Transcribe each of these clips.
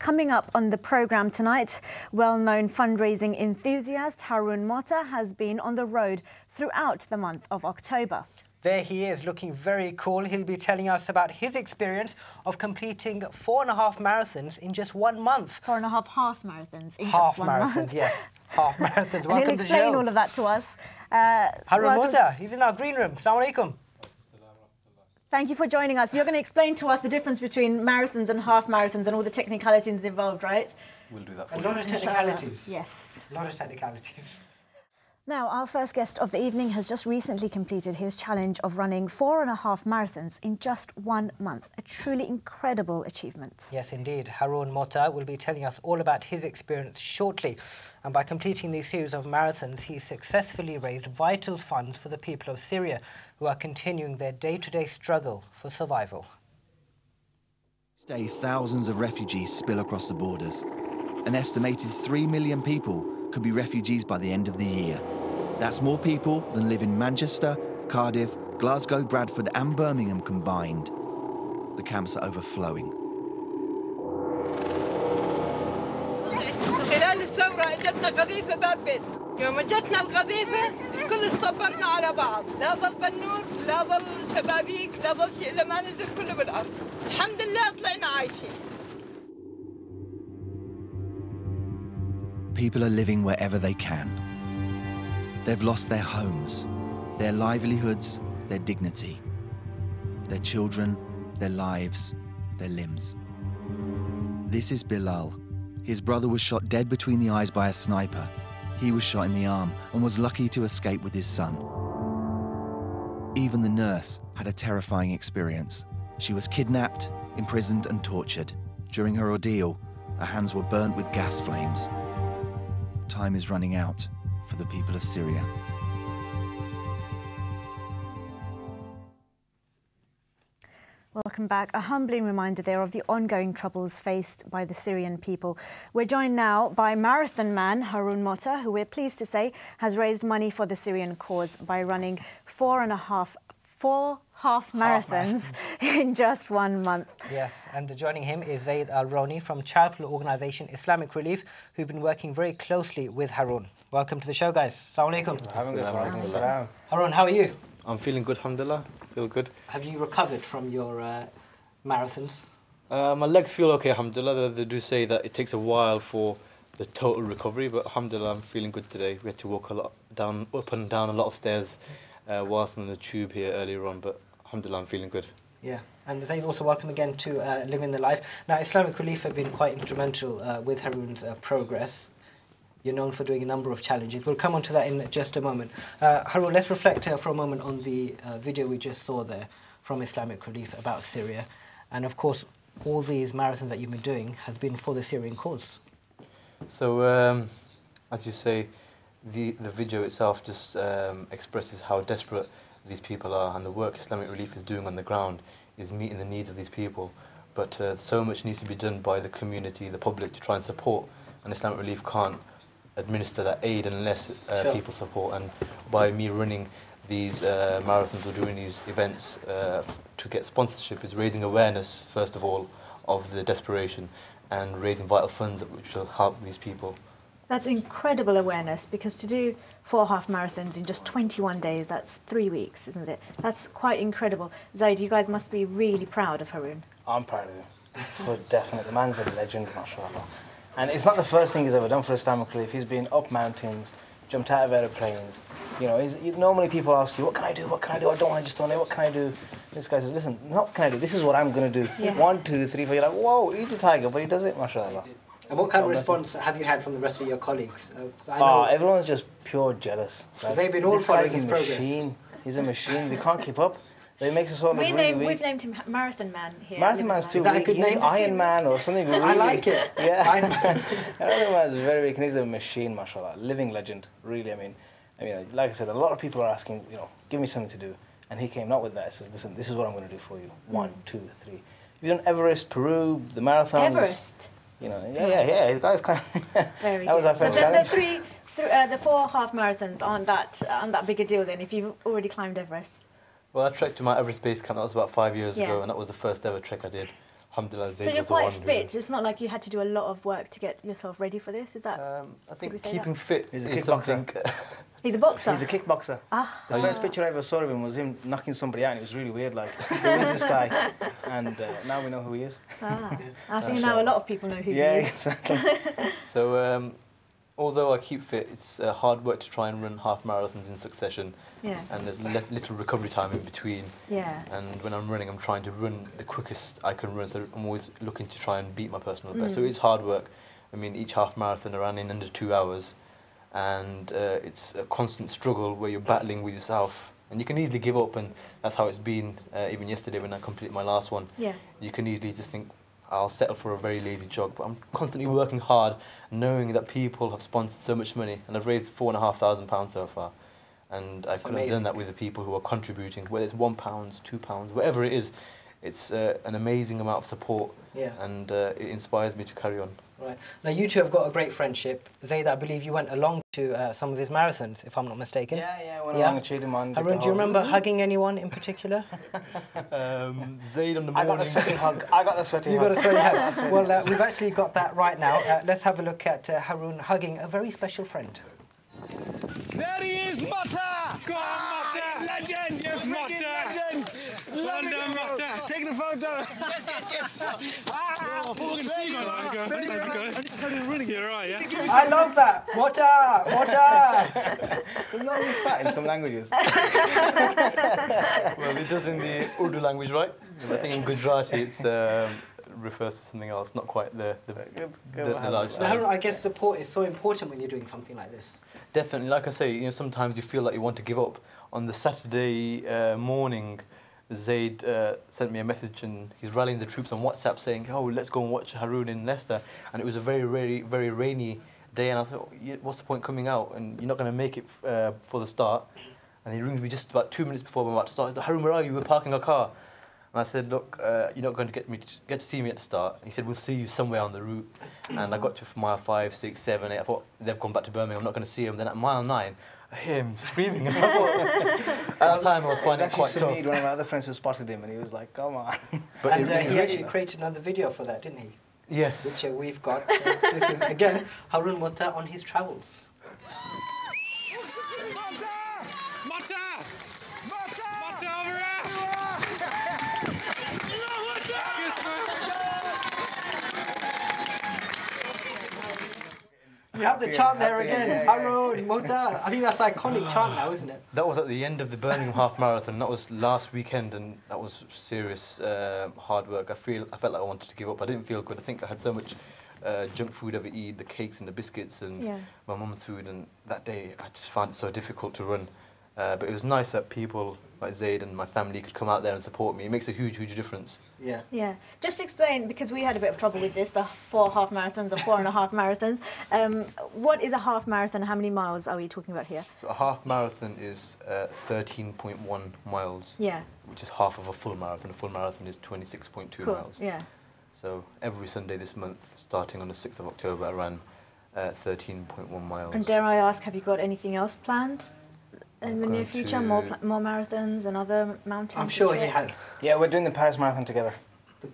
Coming up on the programme tonight, well-known fundraising enthusiast Haroon Mota has been on the road throughout the month of October. There he is, looking very cool. He'll be telling us about his experience of completing 4.5 marathons in just 1 month. 4.5 half marathons in half just 1 month. marathons, yes. Half marathons. And he'll explain all of that to us. Haroon Mota, he's in our green room. Assalamu alaikum. Thank you for joining us. You're going to explain to us the difference between marathons and half marathons and all the technicalities involved, right? We'll do that for you. A lot of technicalities. Yes. A lot of technicalities. Now, our first guest of the evening has just recently completed his challenge of running 4.5 marathons in just 1 month. A truly incredible achievement. Yes, indeed. Haroon Mota will be telling us all about his experience shortly. And by completing these series of marathons, he successfully raised vital funds for the people of Syria, who are continuing their day-to-day struggle for survival. Each day, thousands of refugees spill across the borders. An estimated 3 million people could be refugees by the end of the year. That's more people than live in Manchester, Cardiff, Glasgow, Bradford and Birmingham combined. The camps are overflowing. خلال الثورة اجتنا قذيفة باب بيت، يوم اجتنا القذيفة الكل صبرنا على بعض، لا ظل بنور، لا ظل شبابيك، لا ظل شيء إلا ما نزل كله بالأرض. الحمد لله طلعنا عايشين. People are living wherever they can. They've lost their homes, their livelihoods, their dignity, their children, their lives, their limbs. This is Bilal. His brother was shot dead between the eyes by a sniper. He was shot in the arm and was lucky to escape with his son. Even the nurse had a terrifying experience. She was kidnapped, imprisoned and tortured. During her ordeal, her hands were burnt with gas flames. Time is running out for the people of Syria. Welcome back. A humbling reminder there of the ongoing troubles faced by the Syrian people. We're joined now by marathon man Haroon Mota, who we're pleased to say has raised money for the Syrian cause by running 4 half marathons in just 1 month. Yes, and joining him is Zaid Al-Rawni from charitable organisation Islamic Relief, who've been working very closely with Haroon. Welcome to the show, guys. Assalamu alaikum. Haroon, how are you? I'm feeling good, alhamdulillah. Feel good. Have you recovered from your marathons? My legs feel okay, alhamdulillah. They do say that it takes a while for the total recovery, but alhamdulillah, I'm feeling good today. We had to walk a lot up and down a lot of stairs whilst on the tube here earlier on, but alhamdulillah, I'm feeling good. Yeah, and Zaid, also welcome again to Living the Life. Now, Islamic Relief have been quite instrumental with Haroon's progress. You're known for doing a number of challenges. We'll come on to that in just a moment. Haroon, let's reflect for a moment on the video we just saw there from Islamic Relief about Syria. And of course, all these marathons that you've been doing has been for the Syrian cause. So, as you say, the video itself just expresses how desperate these people are, and the work Islamic Relief is doing on the ground is meeting the needs of these people. But so much needs to be done by the community, the public, to try and support, and Islamic Relief can't administer that aid unless people support. And by me running these marathons or doing these events to get sponsorship is raising awareness, first of all, of the desperation and raising vital funds which will help these people. That's incredible awareness, because to do 4 half marathons in just 21 days, that's 3 weeks, isn't it? That's quite incredible. Zaid, you guys must be really proud of Haroon. I'm proud of him, for definite. The man's a legend, mashallah. And it's not the first thing he's ever done for Islamic Relief. He's been up mountains, jumped out of aeroplanes. You know, normally people ask you, what can I do? What can I do? I don't want to just donate. What can I do? This guy says, listen, not what can I do? This is what I'm going to do. Yeah. 1, 2, 3, 4. You're like, whoa, he's a tiger, but he does it, mashallah. And what kind of response have you had from the rest of your colleagues? I know everyone's just pure jealous. Like, they've been all following his progress. Machine. He's a machine. We can't keep up. It makes us all look really weak. We've named him Marathon Man here. Marathon Man's too weak. He's Iron Man or something really. I like it. Yeah. Iron Man. Iron Man's very weak, and he's a machine, mashallah. Living legend, really. I mean, like I said, a lot of people are asking, give me something to do. And he came out with that. He says, listen, this is what I'm going to do for you. 1, 2, 3. Have you done Everest, Peru, the marathons? Everest? Yeah. The guy's kind of... Very that good. was our first challenge. The 4 half marathons aren't that big a deal then, if you've already climbed Everest? Well, I trekked to my Everest base camp, that was about 5 years ago, and that was the first ever trek I did. alhamdulillah, Zaid So you're was the one quite who- fit. It's not like you had to do a lot of work to get yourself ready for this. Is that? I think we say keeping fit He's a is kickboxer. something. He's a boxer. He's a kickboxer. Ah. The first picture I ever saw of him was him knocking somebody out, and it was really weird. Like, who is this guy? And now we know who he is. Ah. I think now a lot of people know who Yeah, he is. exactly. So, although I keep fit, it's hard work to try and run half marathons in succession. Yeah. And there's little recovery time in between. Yeah. And when I'm running, I'm trying to run the quickest I can run. So I'm always looking to try and beat my personal best. So it's hard work. I mean, each half marathon I ran in under 2 hours. And it's a constant struggle where you're battling with yourself. And you can easily give up, and that's how it's been even yesterday when I completed my last one. Yeah. You can easily just think, I'll settle for a very lazy jog. But I'm constantly working hard, knowing that people have sponsored so much money. And I've raised £4,500 so far. And I couldn't have done that with the people who are contributing, whether it's £1, £2, whatever it is. It's an amazing amount of support, and it inspires me to carry on. Right. Now, you two have got a great friendship. Zaid, I believe you went along to some of his marathons, if I'm not mistaken. Yeah, I went along and cheered him on. Haroon, do you remember hugging anyone in particular? Zaid on the morning. I got the sweaty hug. I got the sweaty hug. You got a sweaty hug. Well, we've actually got that right now. Let's have a look at Haroon hugging a very special friend. There he is, Mota! Go on, Mota! Legend! You're freaking legend! Well done, Mota! Take the photo! I love that! Mota! Mota! Doesn't that mean fat in some languages? Well, it does in the Urdu language, right? I think in Gujarati it's refers to something else, not quite the large Now, Haroon, size. I guess support is so important when you're doing something like this. Definitely, like I say, sometimes you feel like you want to give up. On the Saturday morning, Zaid sent me a message, and he's rallying the troops on WhatsApp saying, "Oh, let's go and watch Haroon in Leicester." And it was a very rainy day, and I thought, what's the point coming out? And you're not going to make it for the start. And he rings me just about 2 minutes before I'm about to start. He's like, "Haroon, where are you? We're parking our car." And I said, "Look, you're not going to get to see me at the start." He said, "We'll see you somewhere on the route." And I got to mile 5, 6, 7, 8. I thought, they've gone back to Birmingham, I'm not going to see them. Then at mile 9, I hear him screaming. And I thought, at that time, I was finding it quite tough. One of my other friends who spotted him, and he was like, "Come on!" But and he actually created another video for that, didn't he? Yes. Which we've got. This is again Haroon Mota on his travels. You have the chant there again, Haroon Mota. I think that's an iconic chant now, isn't it? That was at the end of the Birmingham Half Marathon. That was last weekend, and that was serious hard work. I felt like I wanted to give up. I didn't feel good. I think I had so much junk food I've eaten, the cakes and the biscuits and my mum's food, and that day I just found it so difficult to run. But it was nice that people like Zaid and my family could come out there and support me. It makes a huge difference. Yeah. Yeah. Just explain, because we had a bit of trouble with this, the 4 half marathons or 4.5 marathons. What is a half marathon? How many miles are we talking about here? So a half marathon is 13.1 miles. Yeah. Which is half of a full marathon. A full marathon is 26.2 miles. Yeah. So every Sunday this month, starting on the 6th of October, I ran 13.1 miles. And dare I ask, have you got anything else planned in the near future? More marathons and other mountains? I'm sure he has. Yeah, we're doing the Paris Marathon together.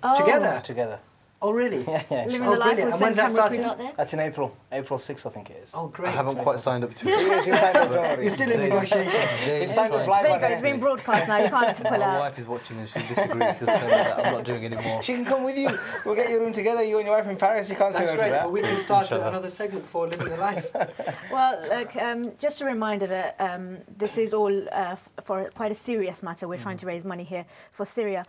Oh. Together? Together. Oh, really? Yeah. Living the life, we'll send camera crews out there? That's in April. April 6th, I think it is. Oh, great. I haven't quite signed up to it. Yes, you signed up, don't worry. You're still in negotiations. It's signed up live There you on go, it's been broadcast now, you can't have to pull My out. wife is watching and she disagrees. She'll tell me that I'm not doing any more. She can come with you. We'll get your room together, you and your wife in Paris. You can't say That's no to great, that. but we can start another segment for Living the Life. Well, look, just a reminder that this is all for quite a serious matter. We're trying to raise money here for Syria.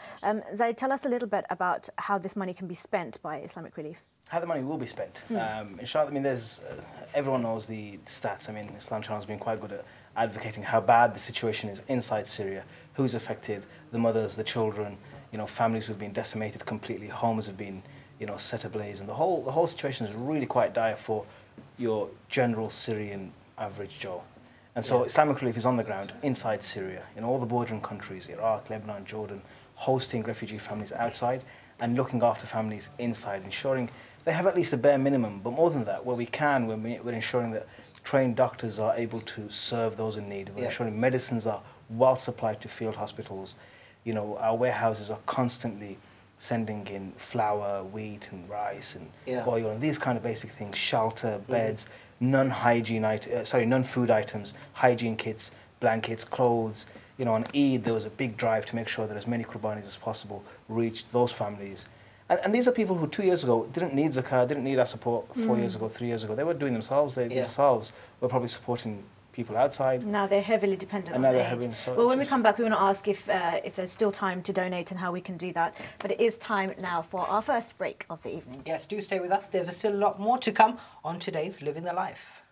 Zaid, tell us a little bit about how this money can be spent by Islamic Relief. How the money will be spent. Inshallah, I mean, there's everyone knows the stats. I mean, Islam Channel has been quite good at advocating how bad the situation is inside Syria, who's affected, the mothers, the children, families who've been decimated completely, homes have been, set ablaze, and the whole situation is really quite dire for your general Syrian average Joe. And so Islamic Relief is on the ground inside Syria, in all the bordering countries, Iraq, Lebanon, Jordan, hosting refugee families outside and looking after families inside, ensuring they have at least a bare minimum, but more than that, where we can, we're ensuring that trained doctors are able to serve those in need. We're ensuring medicines are well supplied to field hospitals. Our warehouses are constantly sending in flour, wheat and rice and Yeah. oil and these kind of basic things, shelter, beds, non-food items, hygiene kits, blankets, clothes. You know, on Eid there was a big drive to make sure that as many qurbanis as possible reached those families. And these are people who 2 years ago didn't need zakah, didn't need our support 4 years ago, 3 years ago. They were doing themselves. They themselves were probably supporting people outside. Now they're heavily dependent And on now they're aid. heavily so Well, when we just- come back, we want to ask if there's still time to donate and how we can do that. But it is time now for our first break of the evening. Yes, do stay with us. There's still a lot more to come on today's Living the Life.